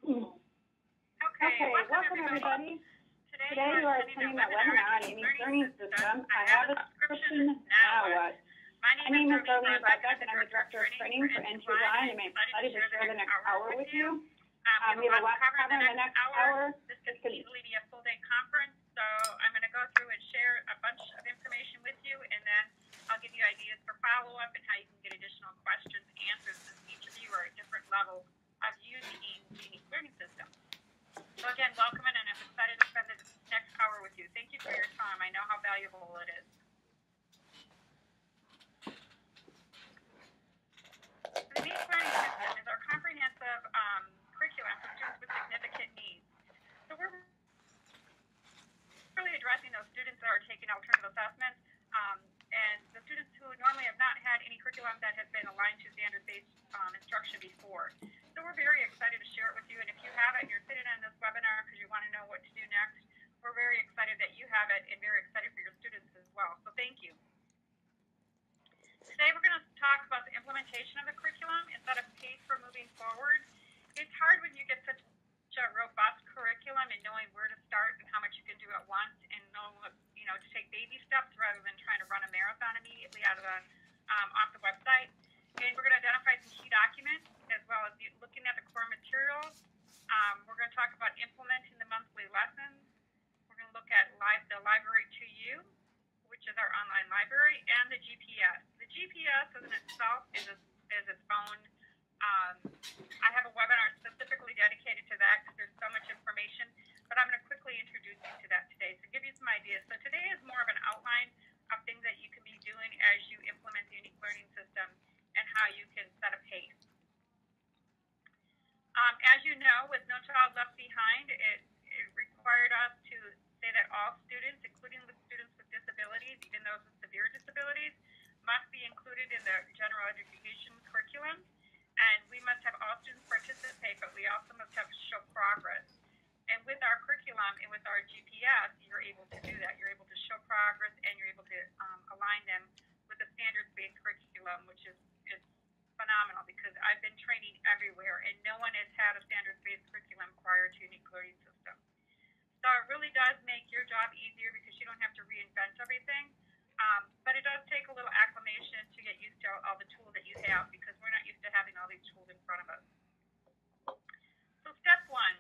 Okay, welcome everybody. Today you are attending my webinar on Amy's Learning System. I have a subscription, now what? My name is Darlene Bradbeck and I'm the Director of Training for NT1 and I'm excited to share the next hour with you. We have a lot to cover in the next hour. This could easily be a full day conference, so I'm going to go through and share a bunch of information with you, and then I'll give you ideas for follow-up and how you can get additional questions answered, since each of you are at different levels of using the unique learning system. So again, welcome in, and I'm excited to spend the next hour with you. Thank you for your time. I know how valuable it is. The unique learning system is our comprehensive curriculum for students with significant needs. So we're really addressing those students that are taking alternative assessments, and the students who normally have not had any curriculum that has been aligned to standard-based instruction before. So we're very excited to share it with you, and if you have it and you're sitting on this webinar because you want to know what to do next, we're very excited that you have it and very excited for your students as well. So thank you. Today we're going to talk about the implementation of the curriculum and set a pace for moving forward. It's hard when you get such a robust curriculum and knowing where to start and how much you can do at once, and know, to take baby steps rather than trying to run a marathon immediately out of the off the website. And we're going to identify some key documents as well as looking at the core materials. We're going to talk about implementing the monthly lessons. We're going to look at the library to you, which is our online library, and the GPS. The GPS in itself is its own. I have a webinar specifically dedicated to that because there's so much information, but I'm going to quickly introduce you to that today to give you some ideas. So today is more of an outline of things that you can be doing as you implement the unique learning system and how you can set a pace. As you know, with No Child Left Behind, it required us to say that all students, including the students with disabilities, even those with severe disabilities, must be included in the general education curriculum. And we must have all students participate, but we also must have show progress. And with our curriculum and with our GPS, you're able to do that. You're able to show progress, and you're able to align them with the standards-based curriculum, which is phenomenal, because I've been training everywhere, and no one has had a standards-based curriculum prior to unique learning system. So it really does make your job easier because you don't have to reinvent everything. But it does take a little acclimation to get used to all the tools that you have, because we're not used to having all these tools in front of us. So step one.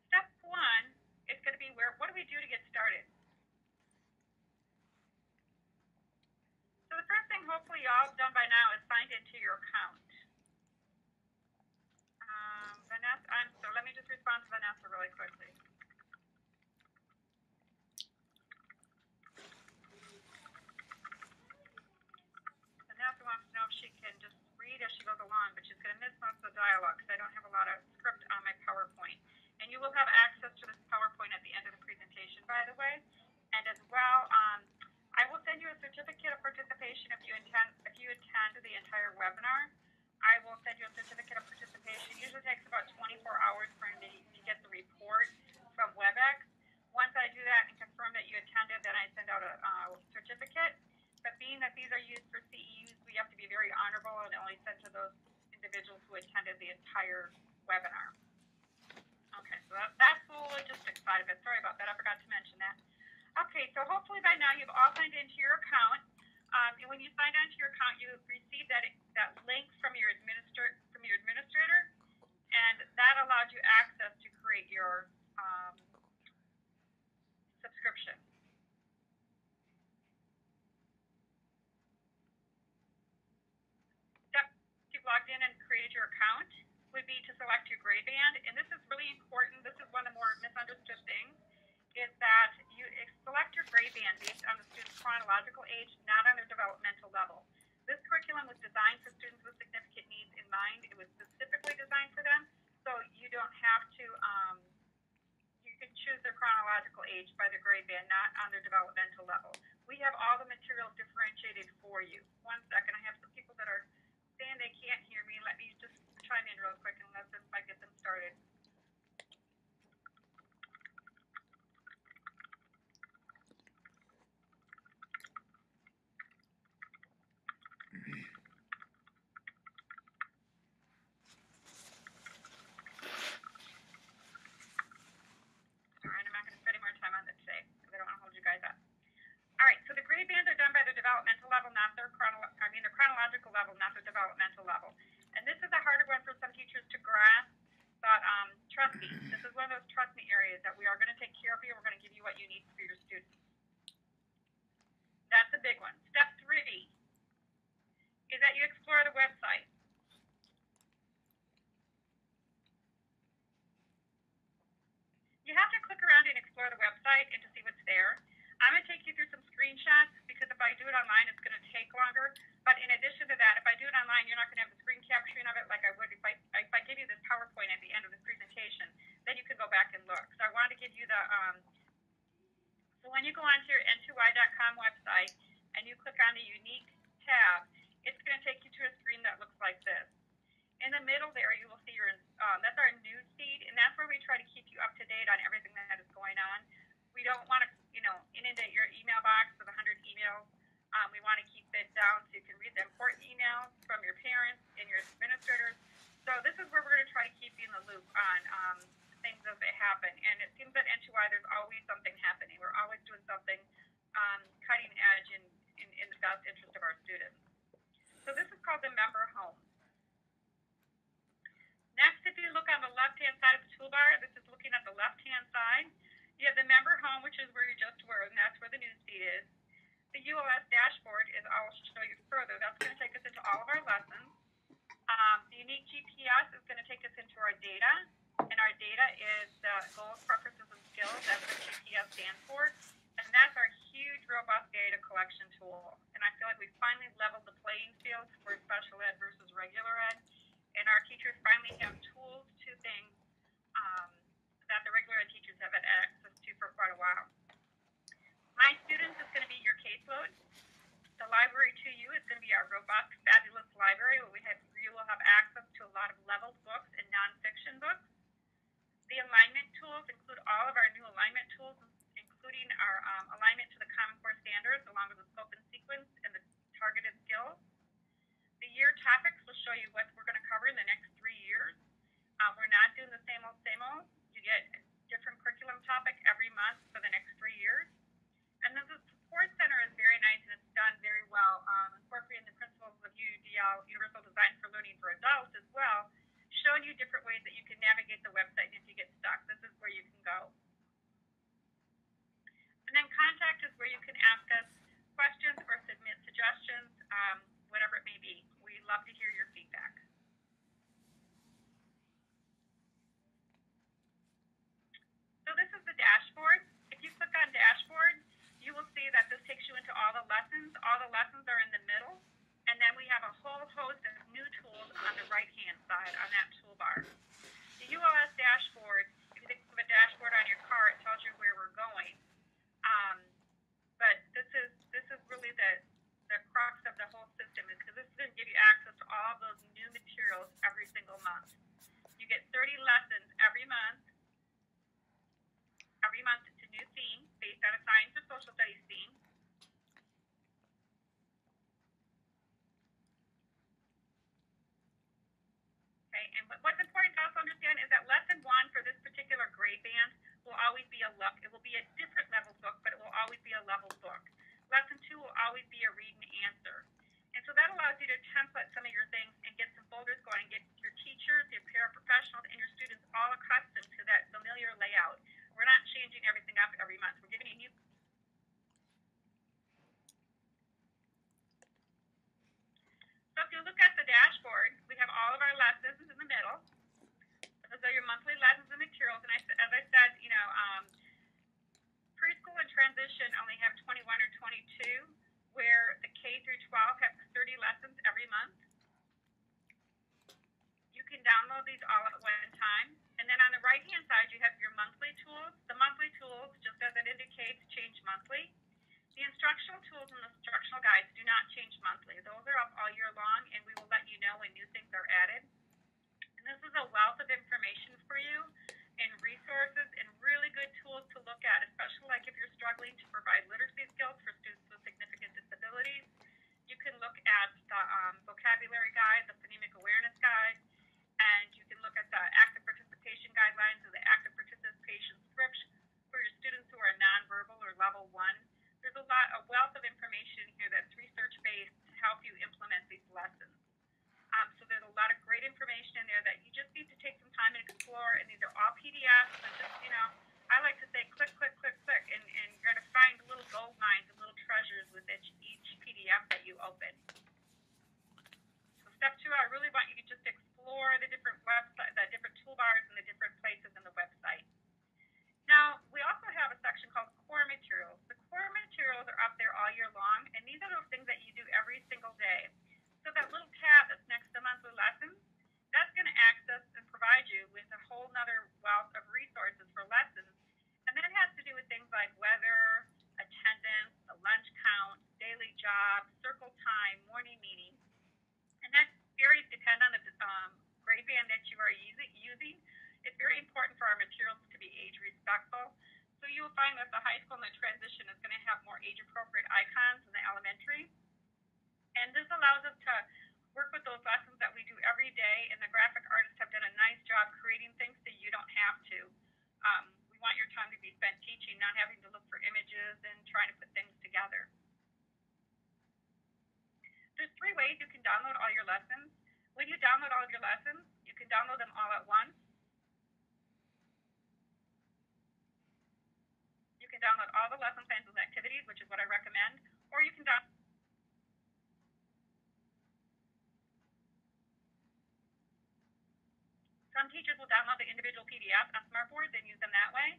Step one is going to be what do we do to get started? So the first thing hopefully you all have done by now is signed into your account. Vanessa, so let me just respond to Vanessa really quickly. Vanessa wants to know if she can just read as she goes along, but she's going to miss most of the dialogue because I don't have a lot of script on my PowerPoint. And you will have access to this PowerPoint at the end of the presentation, by the way. And as well, I will send you a certificate of participation if you attend the entire webinar. I will send you a certificate of participation. It usually takes about 24 hours for me to get the report from WebEx. Once I do that and confirm that you attended, then I send out a certificate. But being that these are used for CEUs, we have to be very honorable and only send to those individuals who attended the entire webinar. Okay, so that's the logistics side of it. Sorry about that. I forgot to mention that. Okay, so hopefully by now you've all signed into your account. And when you sign onto your account, you receive that link from your administrator, and that allows you access to create your subscription. Step you've logged in and created your account would be to select your grade band, and this is really important. This is one of the more misunderstood things, is that you select your grade band based on the student's chronological age, not on their developmental level. This curriculum was designed for students with significant needs in mind. It was specifically designed for them, so you don't have to, you can choose their chronological age by their grade band, not on their developmental level. We have all the materials differentiated for you. One second, I have some people that are saying they can't hear me. Let me just chime in real quick and let them, I get them started. level, not the developmental level. And this is a harder one for some teachers to grasp, but trust me, this is one of those trust me areas that we are going to take care of you. We're going to give you what you need for your students. That's a big one. Step 3 is that you explore the website. You have to click around and explore the website and to see what's there. I'm going to take you through some screenshots because if I do it online, it's going to take longer. But in addition to that, if I do it online, you're not going to have the screen capturing of it like I would if I give you this PowerPoint at the end of this presentation. Then you can go back and look. So I wanted to give you the, so when you go onto your n2y.com website and you click on the unique tab, it's going to take you to a screen that looks like this. In the middle there, you will see your, that's our news feed, and that's where we try to keep you up to date on everything that is going on. We don't want to, inundate your email box with 100 emails. We want to keep it down so you can read the important emails from your parents and your administrators. So this is where we're going to try to keep you in the loop on things as they happen. And it seems at N2Y there's always something happening. We're always doing something cutting edge in the best interest of our students. So this is called the member home. Next, if you look on the left-hand side of the toolbar, this is looking at the left-hand side. You have the member home, which is where you just were, and that's where the news feed is. The ULS dashboard is, I'll show you further. That's going to take us into all of our lessons. The unique GPS is going to take us into our data, and our data is the goals, preferences, and skills. That's what GPS stands for. And that's our huge, robust data collection tool. And I feel like we finally leveled the playing field for special ed versus regular ed. And our teachers finally have tools to things that the regular ed teachers have had access to for quite a while. My students is going to be your caseload. The library to you is going to be our robust, fabulous library where you will have access to a lot of leveled books and nonfiction books. The alignment tools include all of our new alignment tools, including our alignment to the Common Core standards, along with the scope and sequence and the targeted skills. The year topics will show you what we're going to cover in the next 3 years. We're not doing the same old, same old. You get a different curriculum topic every month for the next 3 years. And then the support center is very nice and it's done very well, incorporating the principles of UDL, Universal Design for Learning for Adults as well, showing you different ways that you can navigate the website if you get stuck. This is where you can go. And then contact is where you can ask us questions or submit suggestions, whatever it may be. We love to hear your feedback. So this is the dashboard. If you click on dashboard, you will see that this takes you into all the lessons. All the lessons are in the middle. And then we have a whole host of new tools on the right-hand side on that toolbar. The ULS dashboard, if you think of a dashboard on your car, it tells you where we're going. But this is really the crux of the whole system is because this is going to give you access to all of those new materials every single month. You get 30 lessons every month. Every month it's a new theme based on a science or social studies theme. Okay, and what's important to also understand is that lesson 1 for this particular grade band will always be a look. It will be a different level book, but it will always be a level book. Lesson 2 will always be a read and answer. And so that allows you to template some of your things and get some folders going, get your teachers, your paraprofessionals, and your students all accustomed to that familiar layout. We're not changing everything up every month. We're giving you new. So if you look at the dashboard, we have all of our lessons in the middle. Those are your monthly lessons and materials. And as I said, preschool and transition only have 21 or 22, where the K through 12 have 30 lessons every month. You can download these all at one time. And then on the right-hand side, you have your monthly tools. The monthly tools, just as it indicates, change monthly. The instructional tools and the instructional guides do not change monthly. Those are up all year long, and we will let you know when new things are added. And this is a wealth of information for you and resources and really good tools to look at, especially like if you're struggling to provide literacy skills for students with significant disabilities. You can look at the vocabulary guide, the phonemic awareness guide, and you can look at the active participation guidelines or the active participation script for your students who are nonverbal or level 1. There's a wealth of information here that's research-based to help you implement these lessons. high school and the transition is going to have more age-appropriate icons than the elementary. And this allows us to work with those lessons that we do every day, and the graphic artists have done a nice job creating things so you don't have to. We want your time to be spent teaching, not having to look for images and trying to put things together. There's 3 ways you can download all your lessons. When you download all of your lessons, you can download them all at once. You can download all the lesson plans and activities, which is what I recommend, or you can download. Some teachers will download the individual PDFs on smartboards and use them that way,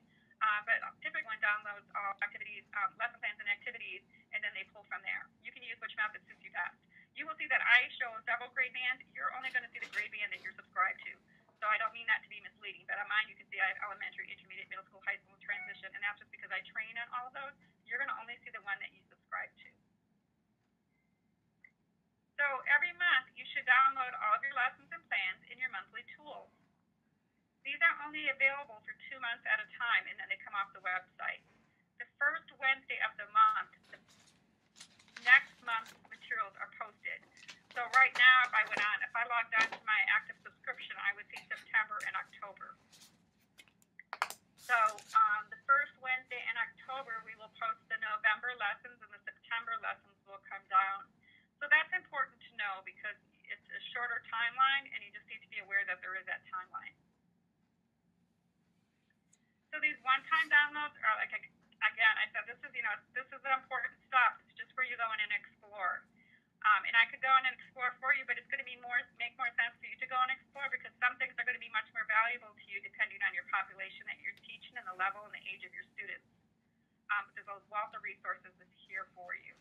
but typically one downloads all activities, lesson plans and activities, and then they pull from there. You can use which method suits you best. You will see that I show several grade bands. You're only going to see the grade band that you're subscribed to. So I don't mean that to be misleading, but on mine you can see I have elementary, intermediate, middle school, high school, transition, and that's just because I train on all of those. You're going to only see the one that you subscribe to. So every month you should download all of your lessons and plans in your monthly tools. These are only available for 2 months at a time, and then they come off the website. The first Wednesday of the month, the next month's materials are posted. So right now, if I logged on to my active subscription, I would see September and October. So the first Wednesday in October, we will post the November lessons, and the September lessons will come down. So that's important to know because it's a shorter timeline, and you just need to be aware that there is that timeline. So these one-time downloads are like, again, I said this is the important stuff. It's just where you go in and explore. And I could go in and explore for you, but it's going to make more sense for you to go and explore because some things are going to be much more valuable to you depending on your population that you're teaching and the level and the age of your students. But there's a wealth of resources that's here for you.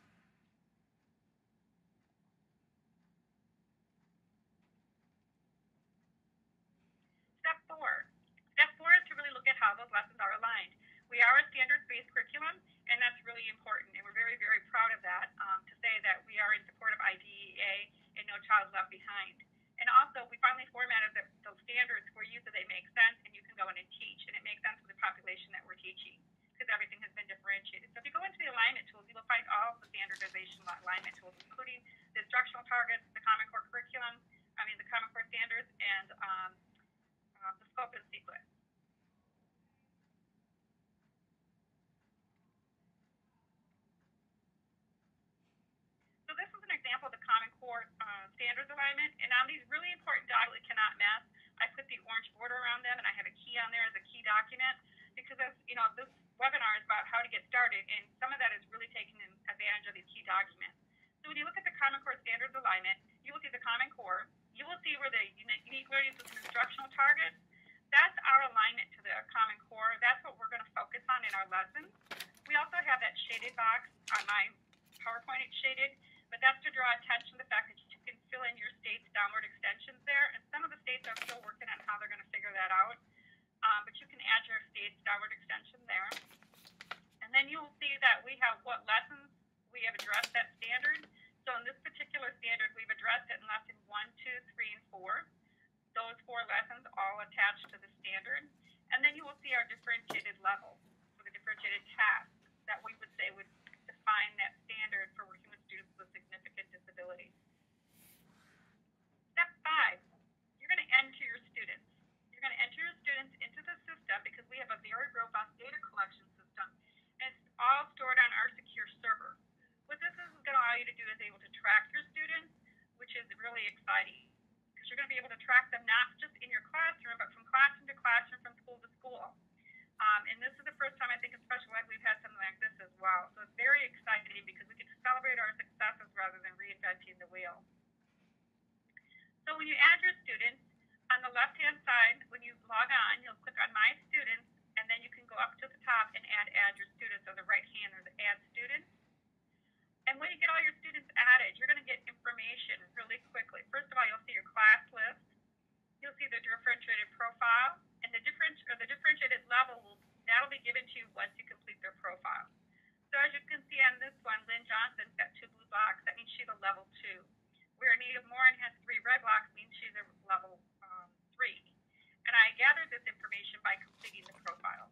Step 4. Step 4 is to really look at how those lessons are aligned. We are a standards-based curriculum, and that's really important, and we're very, very proud of that, to say that we are in support of IDEA and No Child Left Behind. And also, we finally formatted those standards for you so they make sense, and you can go in and teach, and it makes sense for the population that we're teaching, because everything has been differentiated. So if you go into the alignment tools, you will find all of the standardization alignment tools, including the instructional targets, the Common Core curriculum, the Common Core standards, and the scope and sequence. So this is an example of the Common Core standards alignment, and on these really important documents it cannot mess, I put the orange border around them, and I have a key on there as a key document, because this webinar is about how to get started, and some of that is really taking advantage of these key documents. So when you look at the Common Core standards alignment, you will see the Common Core. You will see where the unique learning system instructional targets. That's our alignment to the Common Core. That's what we're going to focus on in our lessons. We also have that shaded box on my PowerPoint. It's shaded, but that's to draw attention to the fact that you can fill in your state's downward extensions there. And some of the states are still working on how they're going to figure that out. But you can add your state's downward extension there. And then you will see that we have what lessons we have addressed that standard. So in this particular standard, we've addressed it in lesson 1, 2, 3, and 4. Those 4 lessons all attached to the standard. And then you will see our differentiated levels, so the differentiated tasks that we would say would define that standard for working with students with significant disabilities. Step 5, you're going to enter your students. You're going to enter your students into the system because we have a very robust data collection system, and it's all stored on our secure server. What this is going to allow you to do is able to track your students, which is really exciting. You're going to be able to track them not just in your classroom, but from classroom to classroom, from school to school. And this is the first time I think in special ed we've had something like this as well. So it's very exciting because we get to celebrate our successes rather than reinventing the wheel. So when you add your students, on the left-hand side, when you log on, you'll click on My Students, and then you can go up to the top and add your students. On the right hand, there's Add Students. And when you get all your students added, you're going to get information really quickly. First of all, you'll see your class list. You'll see the differentiated profile, and the differentiated level that'll be given to you once you complete their profile. So as you can see on this one, Lynn Johnson's got 2 blue blocks. That means she's a level 2. Where Anita Morin has 3 red blocks means she's a level 3. And I gathered this information by completing the profile.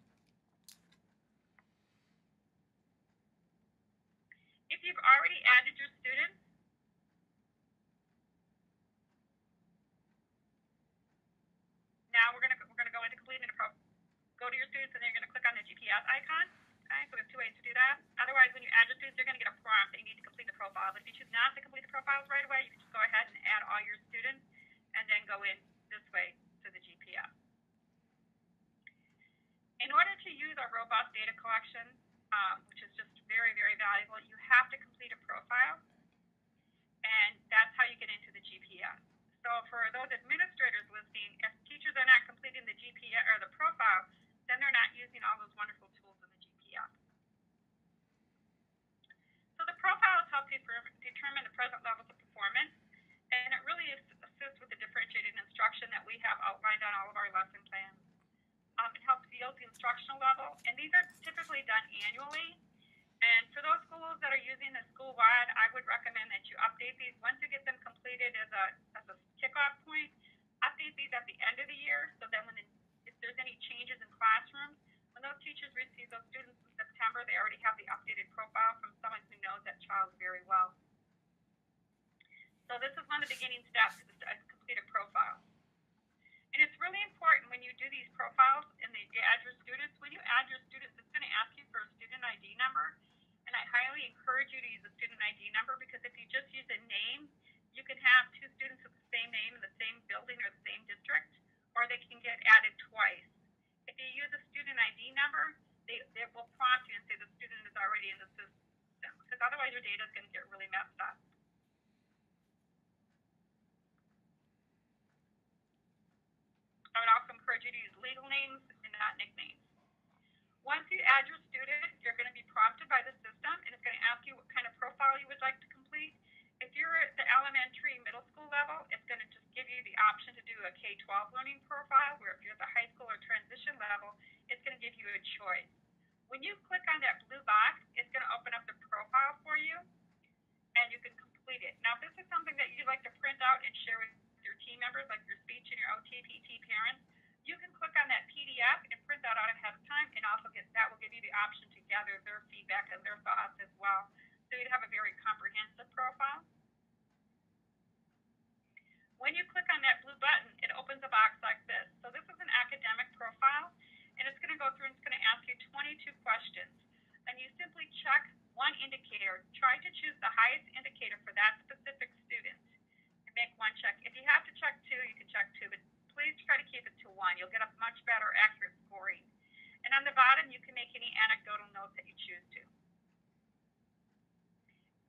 If you choose not to complete the profiles right away, you can just go ahead and add all your students and then go in this way to the GPS. In order to use our robust data collection, which is just very, very valuable, you have to complete a profile, and that's how you get into the GPS. So for those administrators listening, if teachers are not completing the GPS or the profile, then they're not using all those wonderful tools in the GPS. So the profiles help you determine the present levels of performance, and it really assists with the differentiated instruction that we have outlined on all of our lesson plans. It helps yield the instructional level, and these are typically done annually. And for those schools that are using the school-wide, I would recommend that you update these once you get them completed as a kickoff point. Update these at the end of the year, so then if there's any changes in classrooms, when those teachers receive those students in September, they already have the updated profile from someone who knows that child very well. So this is one of the beginning steps, is to complete a profile. And it's really important when you do these profiles and you add your students. When you add your students, it's going to ask you for a student ID number. And I highly encourage you to use a student ID number, because if you just use a name, you can have two students with the same name in the same building or the same district, or they can get added twice. If you use a student ID number, they will prompt you and say the student is already in the system, because otherwise your data is going to get really messed up. I would also encourage you to use legal names and not nicknames. Once you add your student, you're going to be prompted by the system, and it's going to ask you what kind of profile you would like to complete. If you're at the elementary, middle school level, it's going to just give you the option to do a K-12 learning profile, where if you're at the high school or transition level, it's going to give you a choice. When you click on that blue box, it's going to open up the profile for you, and you can complete it. Now, if this is something that you'd like to print out and share with your team members, like your speech and your OT, PT parents, you can click on that PDF and print that out ahead of time, and also that will give you the option to gather their feedback and their thoughts as well. So you'd have a very comprehensive profile. When you click on that blue button, it opens a box like this. So this is an academic profile, and it's going to go through and it's going to ask you 22 questions. And you simply check one indicator. Try to choose the highest indicator for that specific student and make one check. If you have to check two, you can check two, but please try to keep it to one. You'll get a much better accurate scoring. And on the bottom, you can make any anecdotal notes that you choose to.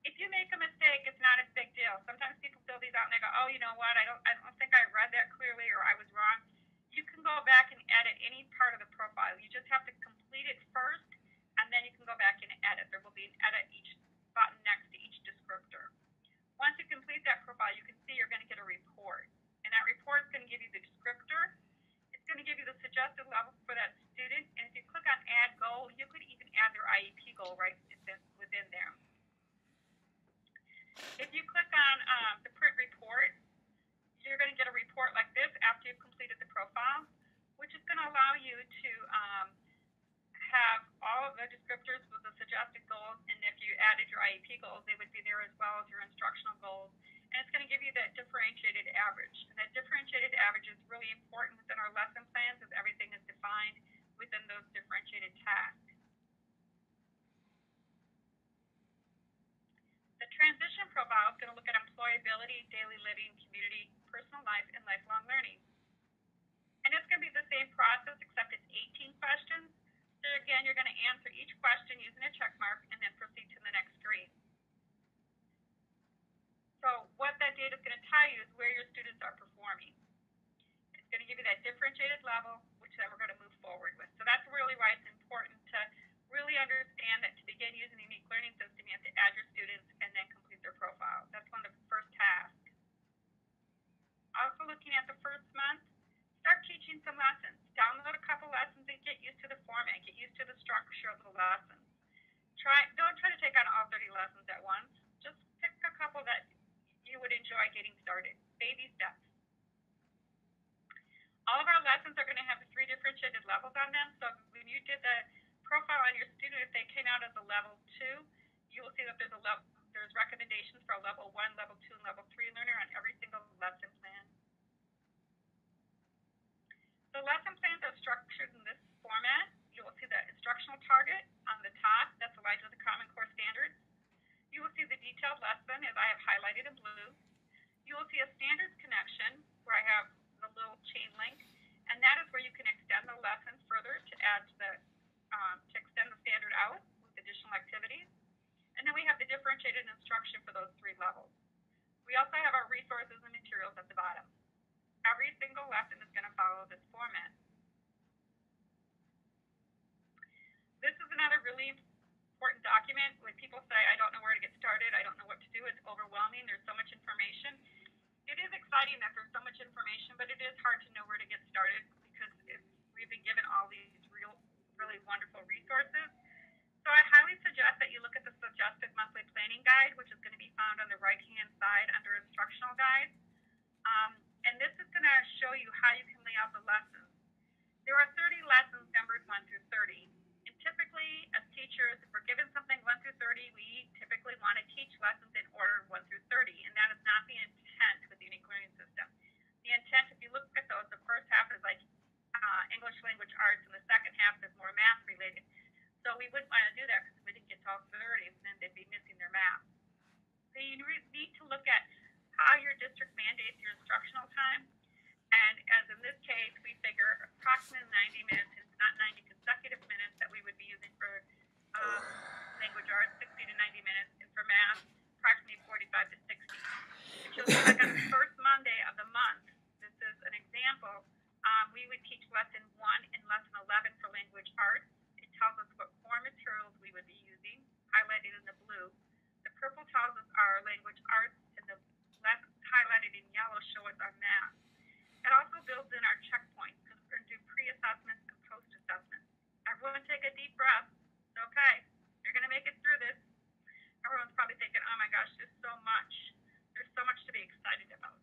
If you make a mistake, it's not a big deal. Sometimes people fill these out and they go, oh, you know what, I don't think I read that clearly, or I was wrong. You can go back and edit any part of the profile. You just have to complete it first, and then you can go back and edit. There will be an edit each button next to each descriptor. Once you complete that profile, you can see you're going to get a report. And that report is going to give you the descriptor. It's going to give you the suggested level for that student. And if you click on Add Goal, you could even add their IEP goal right within there. If you click on the print report, you're going to get a report like this after you've completed the profile, which is going to allow you to have all of the descriptors with the suggested goals. And if you added your IEP goals, they would be there as well as your instructional goals. And it's going to give you that differentiated average. And that differentiated average is really important within our lesson plans, as everything is defined within those differentiated tasks. The transition profile is going to look at employability, daily living, community, personal life, and lifelong learning. And it's going to be the same process, except it's 18 questions. So again, you're going to answer each question using a check mark and then proceed to the next screen. So what that data is going to tell you is where your students are performing. It's going to give you that differentiated level, which then we're going to move forward with. So that's really why it's important to really understand that to begin using a unique learning system, you have to add your students and then complete their profile. That's one of the first tasks. Also looking at the first month, start teaching some lessons. Download a couple lessons and get used to the format, get used to the structure of the lessons. Don't try to take on all 30 lessons at once. Just pick a couple that you would enjoy getting started. Baby steps. All of our lessons are going to have the 3 differentiated levels on them. So when you did the profile on your student, if they came out as a level 2, you will see that there's recommendations for a level 1, level 2, and level 3 learner on every single lesson plan. The lesson plans are structured in this format. You will see the instructional target on the top. That's aligned with the Common Core standards. You will see the detailed lesson, as I have highlighted in blue. You will see a standards connection where I have the little chain link, and that is where you can extend the lessons further to add to extend the standard out with additional activities. And then we have the differentiated instruction for those 3 levels. We also have our resources and materials at the bottom. Every single lesson is going to follow this format. This is another really important document. When people say, I don't know where to get started, I don't know what to do, it's overwhelming, there's so much information. It is exciting that there's so much information, but it is hard to know where to get started because we've been given all these really wonderful resources. So I highly suggest that you look at the suggested monthly planning guide, which is going to be found on the right-hand side under instructional guides. And this is going to show you how you can lay out the lessons. There are 30 lessons numbered 1 through 30. And typically, as teachers, if we're given something 1 through 30, we typically want to teach lessons in order 1 through 30. And that is not the intent with the unique learning system. The intent, if you look at those, the first half is like English language arts, and the second half is more math related. So we wouldn't want to do that because we didn't get to all 30, and then they'd be missing their math. So you need to look at how your district mandates your instructional time. And as in this case, we figure approximately 90 minutes, it's not 90 consecutive minutes that we would be using for language arts, 60 to 90 minutes, and for math, approximately 45 to 60. If you look at the first Monday of the month, this is an example, we would teach lesson 1 and lesson 11 for language arts. It tells us what core materials we would be using, highlighted in the blue. The purple tells us our language arts, and the lessons highlighted in yellow show us our math. It also builds in our checkpoints because we're going to do pre-assessments and post-assessments. Everyone take a deep breath. It's okay. You're going to make it through this. Everyone's probably thinking, oh my gosh, there's so much. There's so much to be excited about.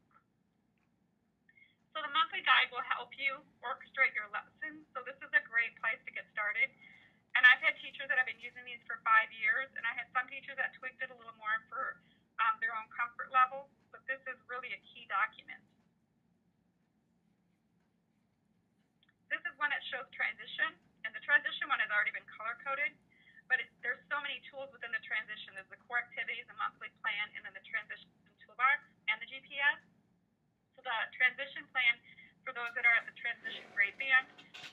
So the monthly guide will help you orchestrate your lessons. So this is a great place to get started. And I've had teachers that have been using these for 5 years, and I had some teachers that tweaked it a little more for their own comfort level, but this is really a key document. This is one that shows transition, and the transition one has already been color-coded, but there's so many tools within the transition. There's the core activities, the monthly plan, and then the transition toolbox and the GPS. So the transition plan, for those that are at the transition grade band,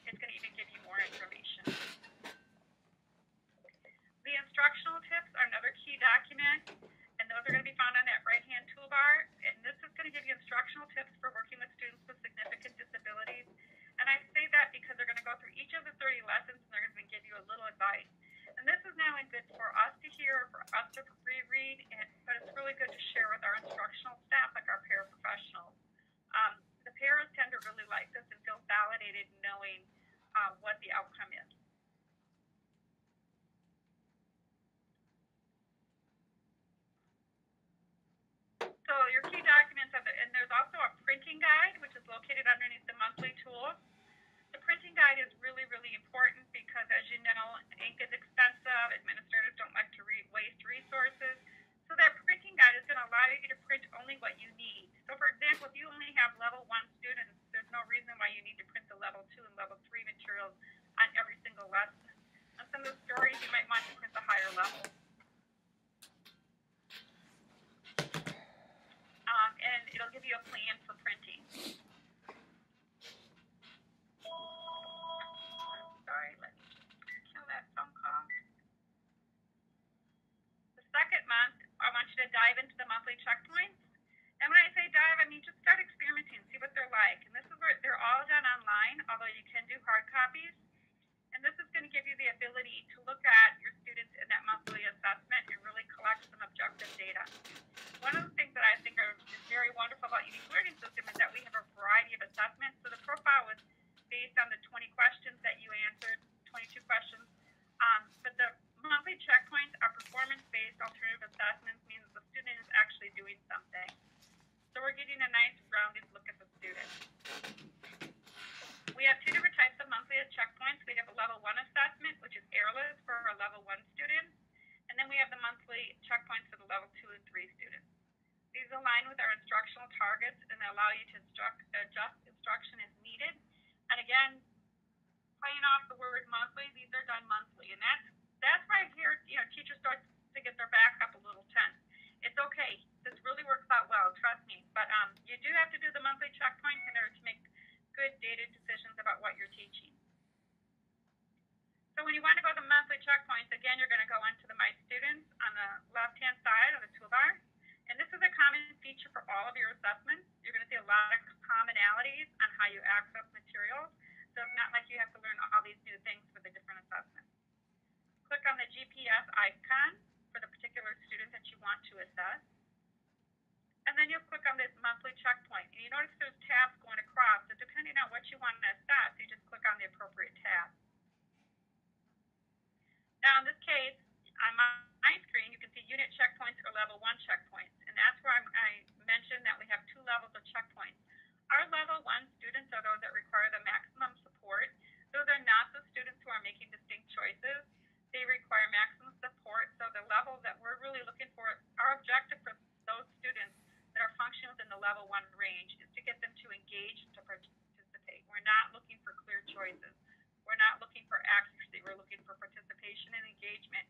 is going to even give you more information. The instructional tips are another key document, and those are going to be found on that right-hand toolbar. And this is going to give you instructional tips for working with students with significant disabilities. And I say that because they're going to go through each of the 30 lessons, and they're going to give you a little advice. And this is not only good for us to hear, for us to reread, but it's really good to share with our instructional staff, like our paraprofessionals. The paras tend to really like this and feel validated knowing what the outcome is. So your key documents are and there's also a printing guide, which is located underneath the monthly tool. The printing guide is really, really important because, as you know, ink is expensive. Administrators don't like to waste resources. So that printing guide is going to allow you to print only what you need. So, for example, if you only have level 1 students, there's no reason why you need to print the level 2 and level 3 materials on every single lesson. On some of the stories, you might want to print the higher level. And it'll give you a plan for printing. Sorry, let me kill that phone call. The second month, I want you to dive into the monthly checkpoints. And when I say dive, I mean just start experimenting, see what they're like. And this is where they're all done online, although you can do hard copies. And this is going to give you the ability to look at your students in that monthly assessment and really collect some objective data. One of the things that I think is very wonderful about Unique Learning System is that we have a variety of assessments. So the profile was based on the 20 questions that you answered, 22 questions. But the monthly checkpoints are performance-based alternative assessments, means the student is actually doing something. So we're getting a nice rounded look at the student. We have 2 different types of monthly checkpoints. We have a level 1 assessment, which is airless for our level 1 students. And then we have the monthly checkpoints for the level 2 and 3 students. These align with our instructional targets and allow you to adjust instruction as needed. And again, playing off the word monthly, these are done monthly. And that's why I hear teachers start to get their back up a little tense. It's okay. This really works out well, trust me. But you do have to do the monthly checkpoints in order to make good data decisions about what you're teaching. So when you want to go to the monthly checkpoints, again, you're going to go into the My Students on the left-hand side of the toolbar. And this is a common feature for all of your assessments. You're going to see a lot of commonalities on how you access materials. So it's not like you have to learn all these new things for the different assessments. Click on the GPS icon for the particular student that you want to assess. And then you'll click on this monthly checkpoint. And you notice there's tabs going across. So depending on what you want to assess, you just click on the appropriate tab. Now, in this case, on my screen, you can see unit checkpoints or level 1 checkpoints. And that's where I mentioned that we have 2 levels of checkpoints. Our level 1 students are those that require the maximum support. Those are not the students who are making distinct choices. They require maximum support. So the level that we're really looking for, our objective for those students that are functioning within the level 1 range is to get them to engage, to participate. We're not looking for clear choices. We're not looking for accuracy. We're looking for participation and engagement.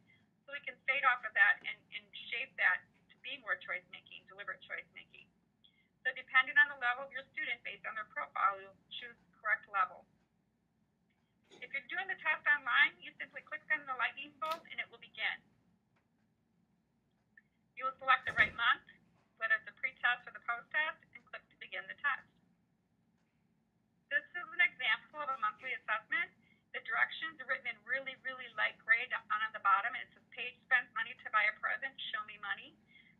So we can fade off of that and shape that to be more choice making, deliberate choice making. So depending on the level of your student, based on their profile, you'll choose the correct level. If you're doing the test online, you simply click on the lightning bolt and it will begin. You will select the right month, whether it's the pre-test or the post-test, and click to begin the test. This is an example of a monthly assessment. The directions are written in really, really light gray down on the bottom, and it says page spent money to buy a present, show me money.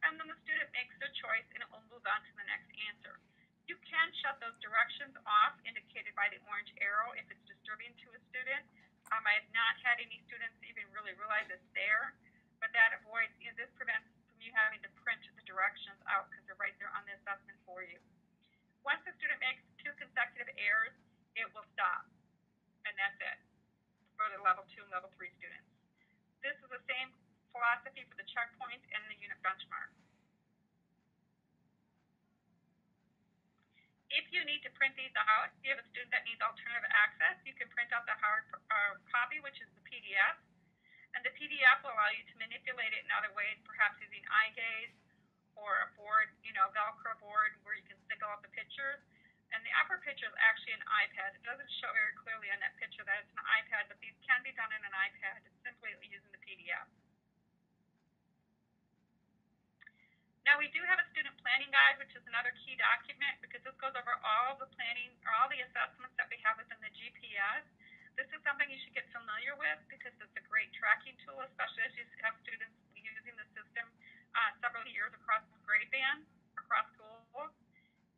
And then the student makes their choice, and it will move on to the next answer. You can shut those directions off, indicated by the orange arrow, if it's disturbing to a student. I have not had any students even really realize it's there, but that avoids, this prevents from you having to print the directions out because they're right there on the assessment for you. Once the student makes 2 consecutive errors, it will stop, and that's it for the level 2 and level 3 students. This is the same philosophy for the checkpoints and the unit benchmark. If you need to print these out, if you have a student that needs alternative access, you can print out the hard copy, which is the PDF, and the PDF will allow you to manipulate it in other ways, perhaps using eye gaze or a board, Velcro board where you can stick out the pictures. And the upper picture is actually an iPad. It doesn't show very clearly on that picture that it's an iPad, but these can be done in an iPad. It's simply using the PDF. Now we do have a student planning guide, which is another key document because this goes over all the planning or all the assessments that we have within the GPS. This is something you should get familiar with because it's a great tracking tool, especially as you have students using the system several years across grade band, across schools.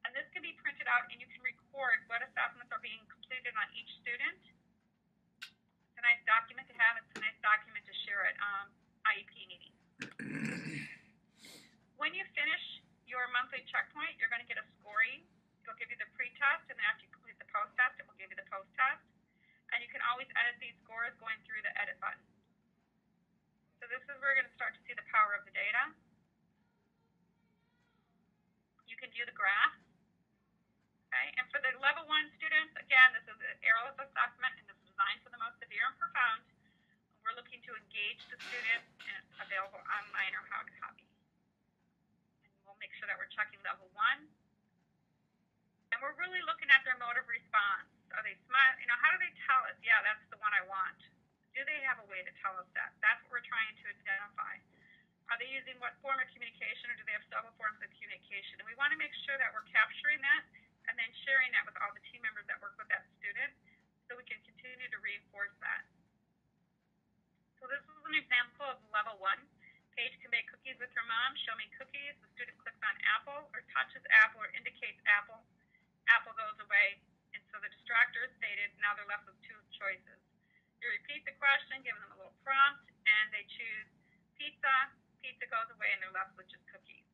And this can be printed out and you can record what assessments are being completed on each student. It's a nice document to have. It's a nice document to share at IEP meetings. When you finish your monthly checkpoint, you're going to get a scoring. It'll give you the pre-test, and then after you complete the post-test, it will give you the post-test. And you can always edit these scores going through the edit button. So this is where you're going to start to see the power of the data. You can view the graph. Okay, and for the level 1 students, again, this is an arrowless assessment, and it's designed for the most severe and profound. We're looking to engage the student, and it's available online or hard copy. And we'll make sure that we're checking level 1. And we're really looking at their mode of response. Are they smart? How do they tell us, yeah, that's the one I want? Do they have a way to tell us that? That's what we're trying to identify. Are they using what form of communication, or do they have several forms of communication? And we want to make sure that we're capturing that and then sharing that with all the team members that work with that student so we can continue to reinforce that. So this is an example of level 1. Paige can bake cookies with her mom. Show me cookies. The student clicks on apple or touches apple or indicates apple. Apple goes away. And so the distractor is faded. Now they're left with 2 choices. You repeat the question, give them a little prompt, and they choose pizza. Pizza goes away, and they're left with just cookies.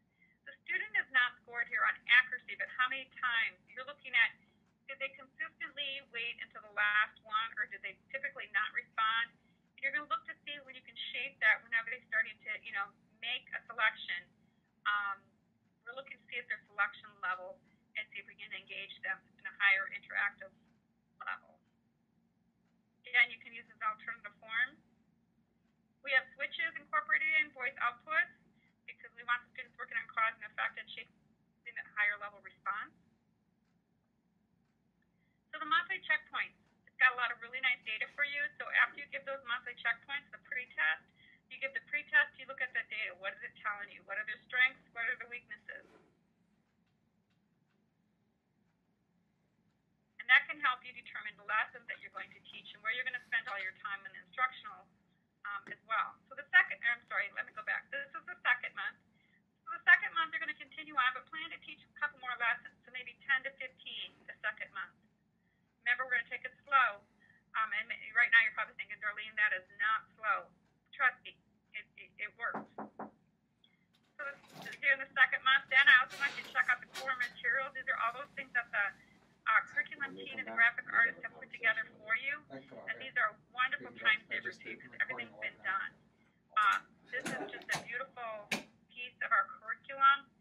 The student is not scored here on accuracy, but how many times. You're looking at, did they consistently wait until the last one, or did they typically not respond? And you're going to look to see when you can shape that whenever they're starting to, make a selection. We're looking to see if their selection level and see if we can engage them in a higher interactive level. Again, you can use this alternative form. We have switches incorporated in voice outputs because we want the students working on cause and effect and shaping that higher level response. So the monthly checkpoints, it's got a lot of really nice data for you. So after you give those monthly checkpoints, the pre-test, you give the pre-test, you look at the data. What is it telling you? What are their strengths? What are the weaknesses? And that can help you determine the lessons that you're going to teach and where you're going to spend all your time in the instructional as well. So the second, I'm sorry, let me go back. This is the second month. So the second month, you're going to continue on, but plan to teach a couple more lessons. So maybe 10 to 15 the second month. Remember, we're going to take it slow. And right now, you're probably thinking, Darlene, that is not slow. Trust me, it works. So during the second month, then I also want you to check out the core materials. These are all those things that the curriculum team and the graphic artists have put together for you. And these are wonderful time savers for you because everything's been done. This is just a beautiful piece of our curriculum.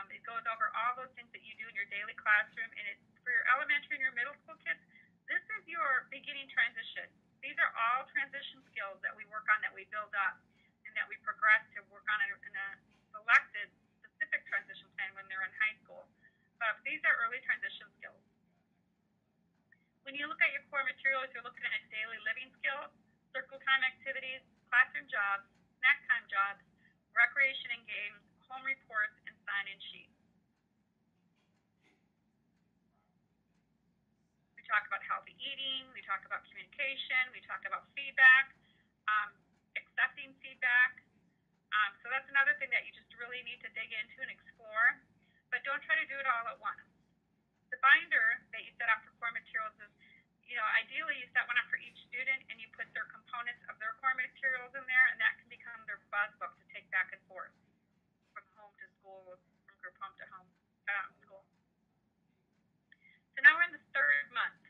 It goes over all those things that you do in your daily classroom. And it's for your elementary and your middle school kids, this is your beginning transition. These are all transition skills that we work on, that we build up, and that we progress to work on in a selected, specific transition plan when they're in high school. But these are early transition skills. When you look at your core materials, you're looking at daily living skills, circle time activities, classroom jobs, snack time jobs, recreation and games, home reports, and sign-in sheets. We talk about healthy eating, we talk about communication, we talk about feedback, accepting feedback. So that's another thing that you just really need to dig into and explore, but don't try to do it all at once. The binder that you set up for core materials is, ideally you set one up for each student and you put their components of their core materials in there, and that can become their buzz book to take back and forth from home to school, from group home to home school. So now we're in the third month.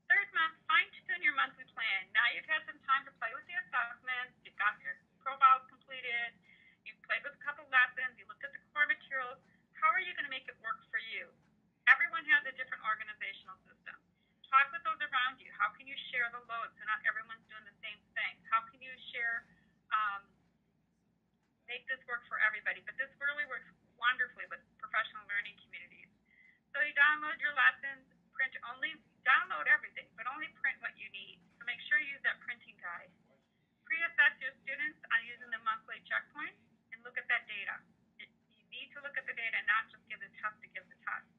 Third month, fine-tune your monthly plan. Now you've had some time to play with the assessments, you've got your profiles completed, you've played with a couple lessons, you looked at the core materials. How are you going to make it work for you? Everyone has a different organizational system. Talk with those around you. How can you share the load so not everyone's doing the same thing? How can you share, make this work for everybody? But this really works wonderfully with professional learning communities. So you download your lessons, download everything, but only print what you need. So make sure you use that printing guide. Pre-assess your students on using the monthly checkpoints and look at that data. You need to look at the data, not just give the test to give the test.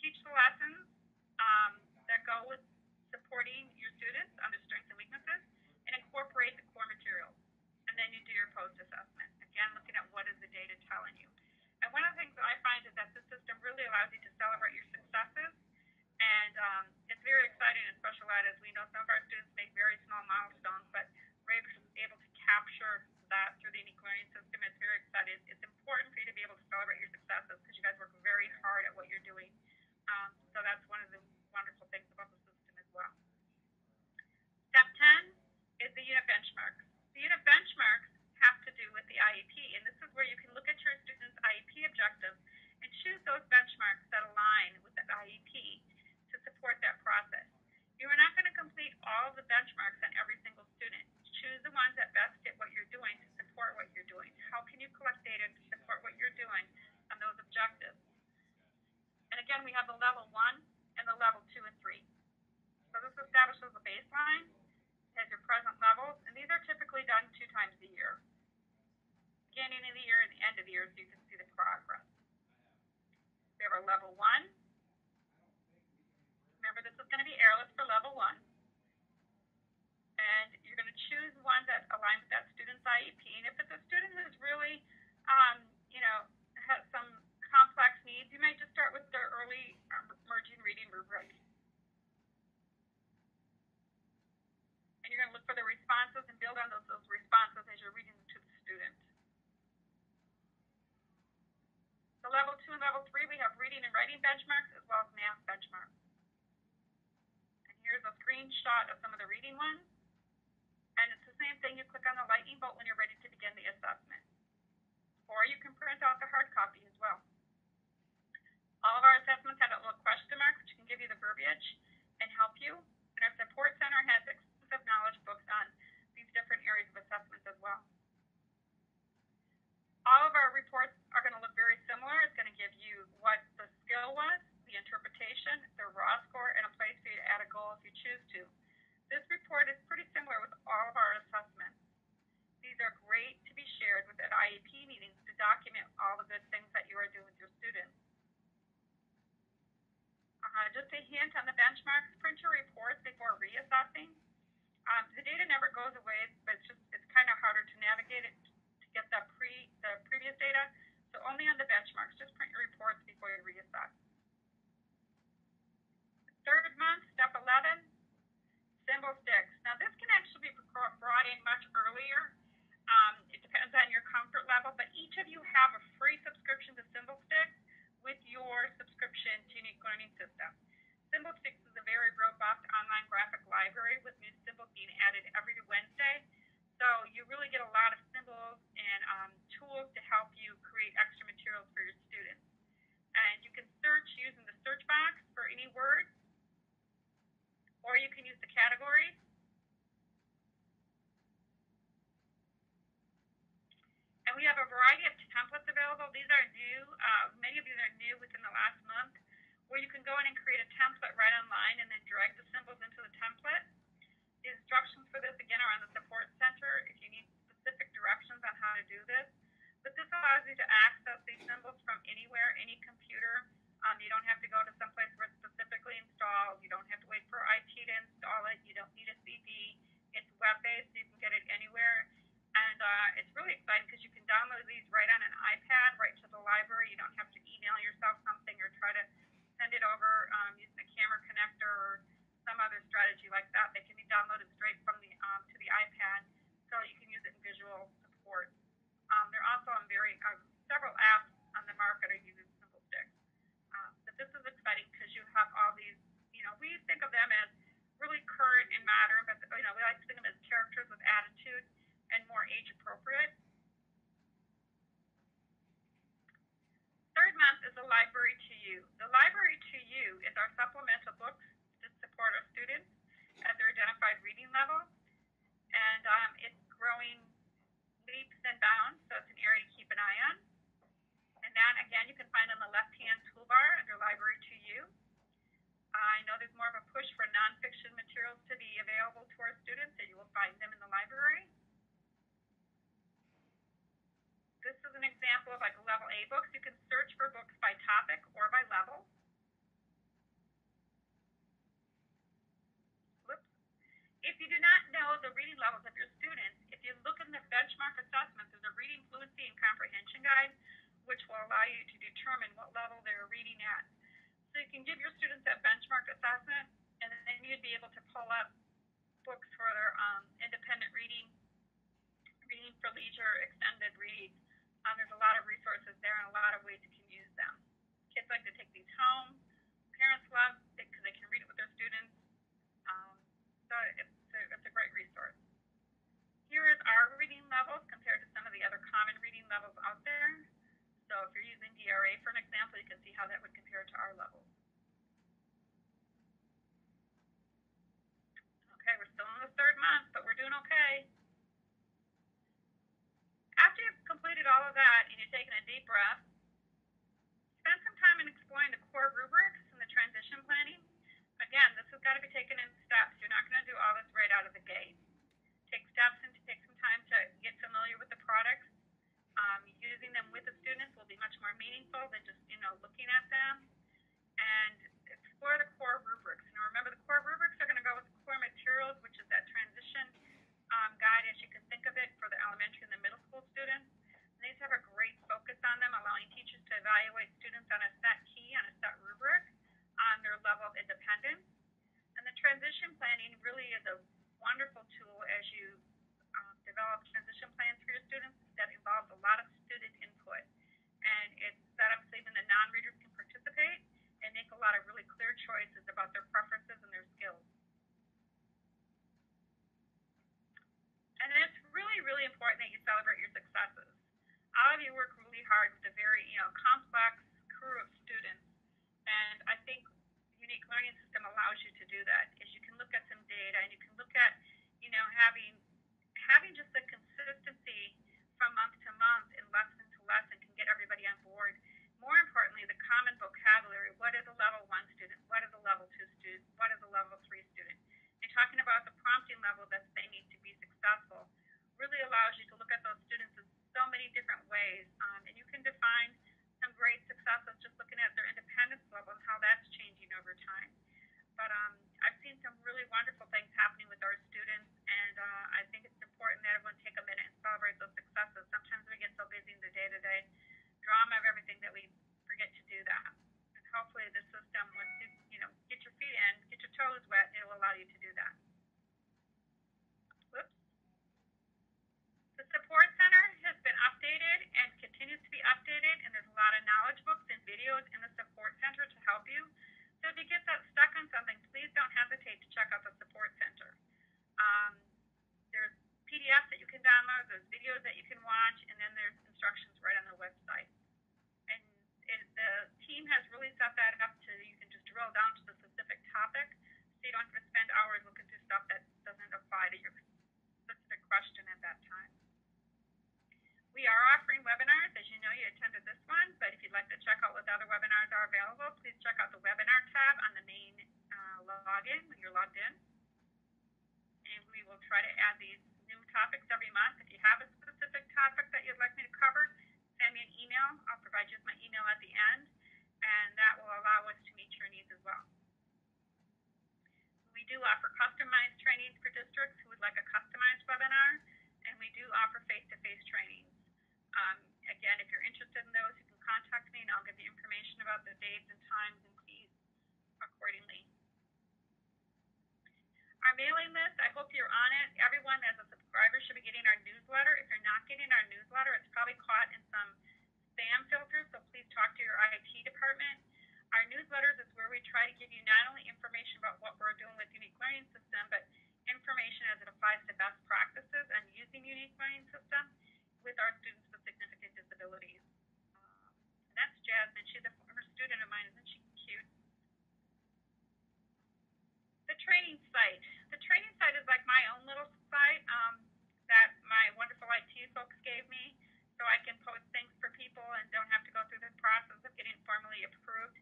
Teach the lessons that go with supporting your students on their strengths and weaknesses, and incorporate the core materials. And then you do your post-assessment. Again, looking at what is the data telling you. And one of the things that I find is that the system really allows you to celebrate your successes. And it's very exciting in special ed. As we know, some of our students make very small milestones, but we're able to capture that through the unique learning system. It's very exciting. It's important for you to be able to celebrate your successes because you guys work very hard at what you're doing. So that's one of the wonderful things about the system as well. Step 10 is the unit benchmarks. The unit benchmarks have to do with the IEP, and this is where you can look at your students' IEP objectives and choose those benchmarks that align with the IEP to support that process. You are not going to complete all of the benchmarks on every single student. Choose the ones that best fit what you're doing to support what you're doing. How can you collect data to support what you're doing on those objectives? And again, we have the level 1 and the level 2 and 3. So this establishes a baseline, has your present levels, and these are typically done 2 times a year. Beginning of the year and the end of the year, so you can see the progress. We have our level 1. Remember, this is going to be airless for level 1. And you're going to choose one that aligns with that student's IEP. And if it's a student who's really, has some complex needs, you may just start with their early emerging reading rubric. And you're going to look for the responses and build on those responses as you're reading them to the student. So level 2 and level 3, we have reading and writing benchmarks as well as math benchmarks. And here's a screenshot of some of the reading ones. And it's the same thing, you click on the lightning bolt when you're ready to begin the assessment. Or you can print out the hard copy as well. All of our assessments have a little question mark, which can give you the verbiage and help you. And our support center has extensive knowledge books on these different areas of assessments as well. the things that you are doing with your students. Just a hint on the benchmarks, print your reports before reassessing. The data never goes away, but it's kind of harder to navigate it to get the previous data. So only on the benchmarks, just print your reports before you reassess. Third month, step 11, symbol sticks. Now this can actually be brought in much earlier. It depends on your comfort level, but each of you have a free subscription to symbol sticks with your subscription to Unique Learning System. Symbol sticks is a very robust online graphic library with new symbols being added every Wednesday. So you really get a lot of symbols and tools to help you create extra materials for your students. And you can search using the search box for any word, or you can use the categories. And we have a variety of templates available. These are new. Many of these are new within the last month, where you can go in and create a template right online and then drag the symbols into the template. The instructions for this, again, are on the support center if you need specific directions on how to do this. But this allows you to access these symbols from anywhere, any computer. You don't have to go to someplace where it's specifically installed. You don't have to wait for IT to install it. You don't need a CD. It's web-based, so you can get it anywhere. And it's really exciting because you can download these right on an iPad, right to the library. You don't have to email yourself something or try to send it over using a camera connector or some other strategy like that. They can be downloaded straight from the to the iPad, so you can use it in visual support. There are also several apps on the market are using symbol sticks. But this is exciting because you have all these. We think of them as really current and modern, but we like to think of them as characters with attitude and more age appropriate. Third month is the Library to You. The Library to You is our supplemental books to support our students at their identified reading level. And it's growing leaps and bounds, so it's an area to keep an eye on. And that, again, you can find on the left-hand toolbar under Library to You. I know there's more of a push for nonfiction materials to be available to our students, so you will find them in the library. This is an example of like level A books. You can search for books by topic or by level. Whoops. If you do not know the reading levels of your students, if you look in the benchmark assessment, there's a reading fluency and comprehension guide, which will allow you to determine what level they're reading at. So you can give your students that benchmark assessment, and then you'd be able to pull up books for their independent reading, reading for leisure, extended reads. There's a lot of resources there and a lot of ways you can use them. Kids like to take these home. Parents love it because they can read it with their students. So it's a great resource. Here is our reading levels compared to some of the other common reading levels out there. So if you're using DRA for an example, you can see how that would compare to our levels. Okay, we're still in the third month, but we're doing okay. After you've completed all of that and you've taken a deep breath, spend some time in exploring the core rubrics and the transition planning. Again, this has got to be taken in steps. You're not going to do all this right out of the gate. Take steps and take some time to get familiar with the products. Using them with the students will be much more meaningful than just looking at them. And explore the core rubrics. And remember, the core rubrics are going to go with the core materials, which is that transition guide, as you can think of it, for the elementary and the middle school students. And these have a great focus on them, allowing teachers to evaluate students on a set key, on a set rubric, on their level of independence. And the transition planning really is a wonderful tool as you develop transition plans for your students that involves a lot of student input. And it's set up so even the non-readers can participate and make a lot of really clear choices about their preferences and their skills. And then it's really, really important that you celebrate your successes. All of you work really hard with a very, complex crew of students. And I think the Unique Learning System allows you to do that, is you can look at some data and you can look at, having just the consistency toes wet, it will allow you to do that. Whoops. The Support Center has been updated and continues to be updated, and there's a lot of knowledge books and videos in the Support Center to help you. So if you get stuck on something, please don't hesitate to check out the Support Center. There's PDFs that you can download, there's videos that you can watch, and then there's instructions right on the website. And the team has really set that up to you can just drill down to the specific topic, so you don't have to spend hours looking through stuff that doesn't apply to your specific question at that time. We are offering webinars. As you know, you attended this one, but if you'd like to check out what other webinars are available, please check out the webinar tab on the main login when you're logged in. And we will try to add these new topics every month. If you have a specific topic that you'd like me to cover, send me an email. I'll provide you with my email at the end, and that will allow us to meet your needs as well. We do offer customized trainings for districts who would like a customized webinar, and we do offer face-to-face trainings. Again, if you're interested in those, you can contact me, and I'll give you information about the dates and times and fees accordingly. Our mailing list, I hope you're on it. Everyone as a subscriber should be getting our newsletter. If you're not getting our newsletter, it's probably caught in some spam filters, so please talk to your IT department. Our newsletters is where we try to give you not only information about what we're doing with Unique Learning System, but information as it applies to best practices and using Unique Learning System with our students with significant disabilities. And that's Jasmine. She's a former student of mine. Isn't she cute? The training site. The training site is like my own little site that my wonderful IT folks gave me, so I can post things for people and don't have to go through the process of getting formally approved.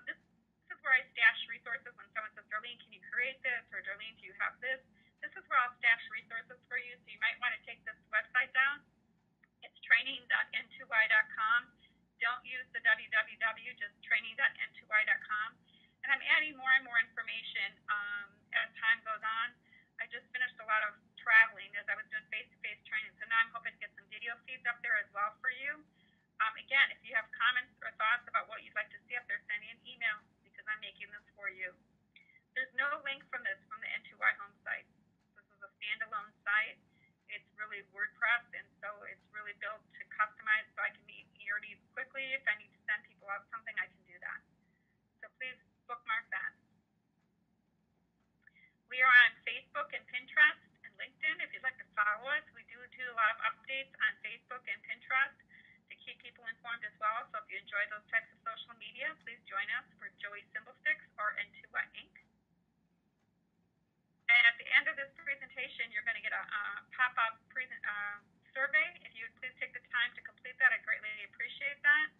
This is where I stash resources when someone says, Darlene, can you create this? Or Darlene, do you have this? This is where I'll stash resources for you, so you might want to take this website down. It's training.n2y.com. Don't use the www, just training.n2y.com. And I'm adding more and more information as time goes on. I just finished a lot of traveling as I was doing face-to-face training, so now I'm hoping to get some video feeds up there as well for you. Again, if you have comments or thoughts about what you'd like to see up there, send me an email because I'm making this for you. There's no link from the N2Y home site. This is a standalone site. It's really WordPress, and so it's really built to customize so I can meet your needs quickly. If I need to send people out something, I can do that. So please bookmark that. We are on Facebook and Pinterest and LinkedIn. If you'd like to follow us, we do a lot of updates on Facebook and Pinterest to keep people informed as well. So if you enjoy those types of social media, please join us for Joey Symbolsticks or N2Y Inc. And at the end of this presentation, you're going to get a pop-up survey. If you would please take the time to complete that, I'd greatly appreciate that.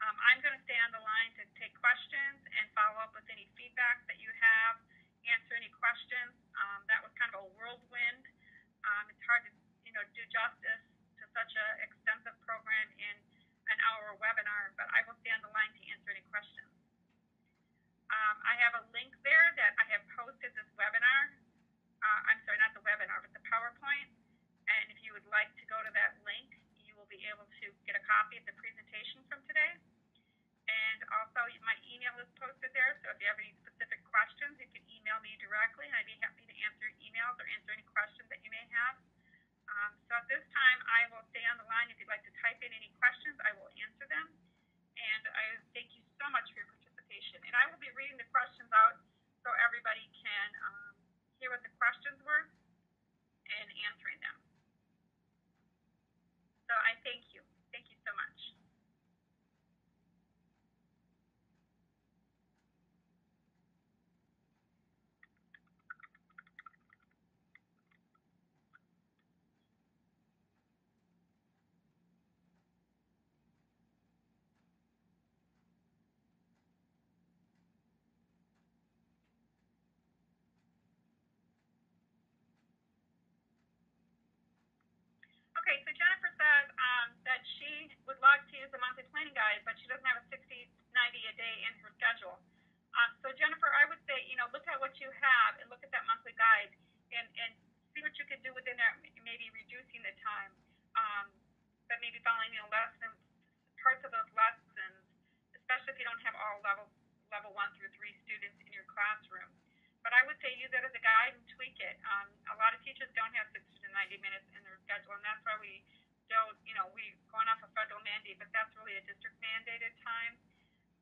I'm going to stay on the line to take questions and follow up with any feedback that you have, answer any questions. That was kind of a whirlwind. It's hard to do justice to such an extensive program in an hour webinar, but I will stay on the line to answer any questions. I have a link there that I have posted this webinar. I'm sorry, not the webinar, but the PowerPoint. And if you would like to go to that link, you will be able to get a copy of the presentation from today. And also, my email is posted there, so if you have any specific questions, you can email me directly, and I'd be happy to answer emails or answer any questions that you may have. So at this time, I will stay on the line. If you'd like to type in any questions, I will answer them. And I thank you so much for your participation. And I will be reading the questions out so everybody can hear what the questions were and answering them. So I thank you. Thank you so much. Okay, so Jennifer says that she would like to use the monthly planning guide, but she doesn't have a 60, 90 a day in her schedule. So Jennifer, I would say, look at what you have and look at that monthly guide and see what you can do within that, maybe reducing the time, but maybe following, lessons, parts of those lessons, especially if you don't have all level 1 through 3 students in your classroom. But say use it as a guide and tweak it. A lot of teachers don't have 60 to 90 minutes in their schedule, and that's why we don't, we going off a federal mandate, but that's really a district mandated time.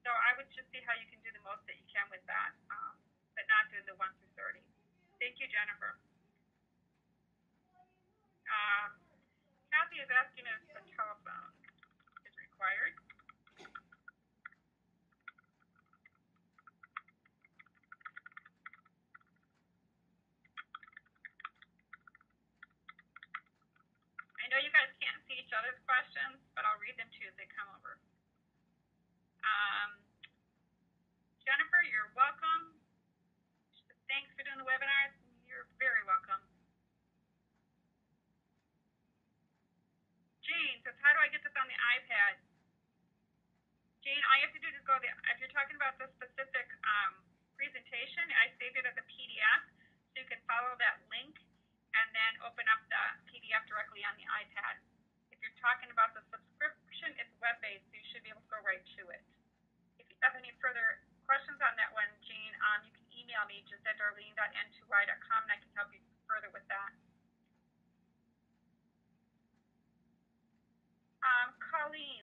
So I would just see how you can do the most that you can with that, but not do the 1 through 30. Thank you, Jennifer. Kathy is asking if a telephone is required. I know you guys can't see each other's questions, but I'll read them to you as they come over. Jennifer, you're welcome. Thanks for doing the webinar. You're very welcome. Jane says, how do I get this on the iPad? Jane, all you have to do is go there. If you're talking about the specific presentation, I saved it as a PDF, so you can follow that link and then open up the PDF directly on the iPad. If you're talking about the subscription, it's web-based, so you should be able to go right to it. If you have any further questions on that one, Jean, you can email me just at darlene.n2y.com.